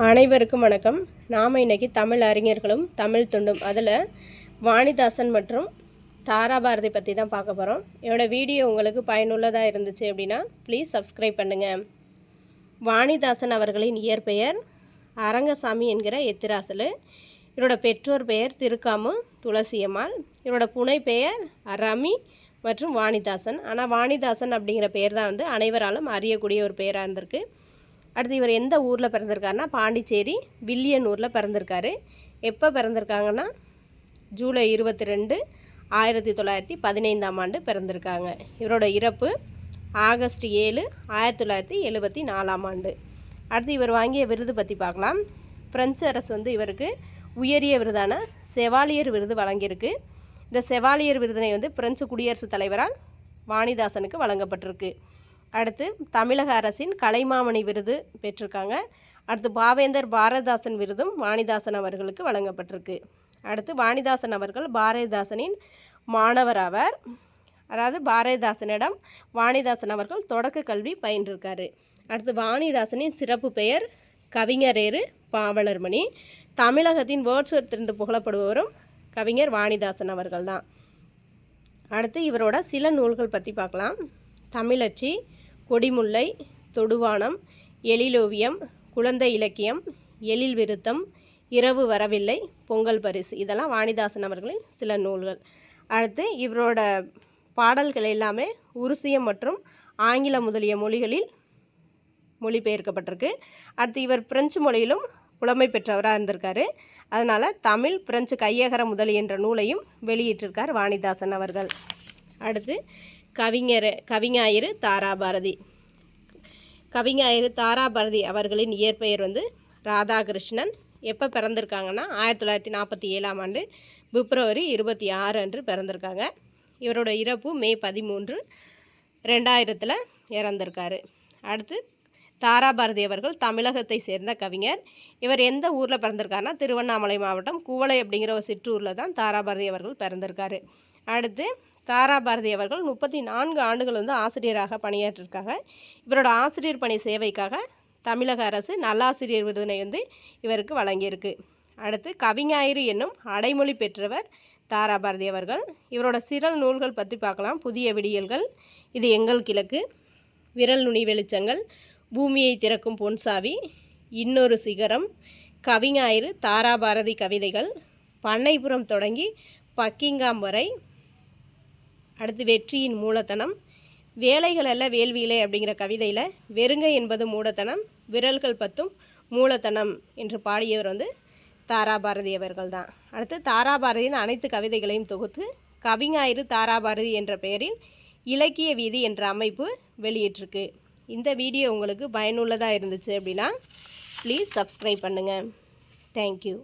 அனைவருக்கும் வணக்கம். நாம் இன்றைக்கி தமிழ் அறிஞர்களும் தமிழ் துண்டும் அதில் வாணிதாசன் மற்றும் தாராபாரதி பற்றி தான் பார்க்க போகிறோம். என்னோடய வீடியோ உங்களுக்கு பயனுள்ளதாக இருந்துச்சு அப்படின்னா ப்ளீஸ் சப்ஸ்கிரைப் பண்ணுங்கள். வாணிதாசன் அவர்களின் இயற்பெயர் அரங்கசாமி என்கிற எத்திராசலு. இவரோட பெற்றோர் பெயர் திருக்காமு துளசியம்மாள். இவரோட புனை பெயர் ரமி மற்றும் வாணிதாசன். ஆனால் வாணிதாசன் அப்படிங்கிற பெயர் தான் அனைவராலும் அறியக்கூடிய ஒரு பெயராக இருந்திருக்கு. அடுத்து இவர் எந்த ஊரில் பிறந்திருக்காருன்னா பாண்டிச்சேரி வில்லியனூரில் பிறந்திருக்காரு. எப்போ பிறந்திருக்காங்கன்னா ஜூலை 22, 1915 பிறந்திருக்காங்க. இவரோட இறப்பு ஆகஸ்ட் 7, 1974. அடுத்து இவர் வாங்கிய விருது பற்றி பார்க்கலாம். பிரெஞ்சு அரசு இவருக்கு உயரிய விருதான செவாலியர் விருது வழங்கியிருக்கு. இந்த செவாலியர் விருதினை பிரெஞ்சு குடியரசுத் தலைவரால் வாணிதாசனுக்கு வழங்கப்பட்டிருக்கு. அடுத்து தமிழக அரசின் கலைமாமணி விருது பெற்றிருக்காங்க. அடுத்து பாவேந்தர் பாரதிதாசன் விருதும் வாணிதாசன் அவர்களுக்கு வழங்கப்பட்டிருக்கு. அடுத்து வாணிதாசன் அவர்கள் பாரதிதாசனின் மாணவர் ஆவார். அதாவது பாரதிதாசனிடம் வாணிதாசன் அவர்கள் தொடக்க கல்வி பயின்றிருக்காரு. அடுத்து வாணிதாசனின் சிறப்பு பெயர் கவிஞரேறு பாவலர்மணி. தமிழகத்தின் வேர்ட்ஸ்வொர்த் என்று புகழப்படுபவரும் கவிஞர் வாணிதாசன் அவர்கள் தான். அடுத்து இவரோட சில நூல்கள் பற்றி பார்க்கலாம். தமிழச்சி, கொடிமுல்லை, தொடுவானம், எழிலோவியம், குழந்தை இலக்கியம், எழில் விருத்தம், இரவு வரவில்லை, பொங்கல் பரிசு, இதெல்லாம் வாணிதாசன் அவர்களின் சில நூல்கள். அடுத்து இவரோட பாடல்கள் எல்லாமே உருசியம் மற்றும் ஆங்கிலம் முதலிய மொழிகளில் மொழிபெயர்க்கப்பட்டிருக்கு. அடுத்து இவர் பிரெஞ்சு மொழியிலும் புலமை பெற்றவராக இருந்திருக்காரு. அதனால் தமிழ் பிரெஞ்சு கையகர முதலி என்ற நூலையும் வெளியிட்டிருக்கார் வாணிதாசன் அவர்கள். அடுத்து கவிஞாயிறு தாராபாரதி. கவிஞாயிறு தாராபாரதி அவர்களின் இயற்பெயர் ராதாகிருஷ்ணன். எப்போ பிறந்திருக்காங்கன்னா 1947 பிப்ரவரி 26 அன்று பிறந்திருக்காங்க. இவரோட இறப்பு மே 13, 2000 இறந்திருக்காரு. அடுத்து தாராபாரதி அவர்கள் தமிழகத்தை சேர்ந்த கவிஞர். இவர் எந்த ஊரில் பிறந்திருக்காருன்னா திருவண்ணாமலை மாவட்டம் குவளை அப்படிங்கிற ஒரு சிற்றூரில் தான் தாராபாரதி அவர்கள் பிறந்திருக்காரு. அடுத்து தாராபாரதி அவர்கள் 34 ஆண்டுகள் ஆசிரியராக பணியாற்றிருக்காங்க. இவரோட ஆசிரியர் பணி சேவைக்காக தமிழக அரசு நல்லாசிரியர் விருதினை இவருக்கு வழங்கியிருக்கு. அடுத்து கவிஞாயிறு என்னும் அடைமொழி பெற்றவர் தாராபாரதி அவர்கள். இவரோட சில நூல்கள் பற்றி பார்க்கலாம். புதிய விடியல்கள், இது எங்கள் கிழக்கு, விரல் நுனி வெளிச்சங்கள், பூமியை திறக்கும் பொன்சாவி, இன்னொரு சிகரம், கவிஞாயிறு தாராபாரதி கவிதைகள், பண்ணைப்புறம் தொடங்கி பக்கிங்காம் வரை, அடுத்து வெற்றியின் மூலத்தனம், வேலைகள் அல்ல வேள்வியிலே அப்படிங்கிற கவிதையில் வெறுங்கை என்பது மூடத்தனம், விரல்கள் பத்தும் மூலத்தனம் என்று பாடியவர் தாராபாரதி அவர்கள் தான். அடுத்து தாராபாரதியின் அனைத்து கவிதைகளையும் தொகுத்து கவிஞாயிறு தாராபாரதி என்ற பெயரில் இலக்கிய வீதி என்ற அமைப்பு வெளியிட்டிருக்கு. இந்த வீடியோ உங்களுக்கு பயனுள்ளதாக இருந்துச்சு அப்படின்னா ப்ளீஸ் சப்ஸ்கிரைப் பண்ணுங்கள். தேங்க்யூ.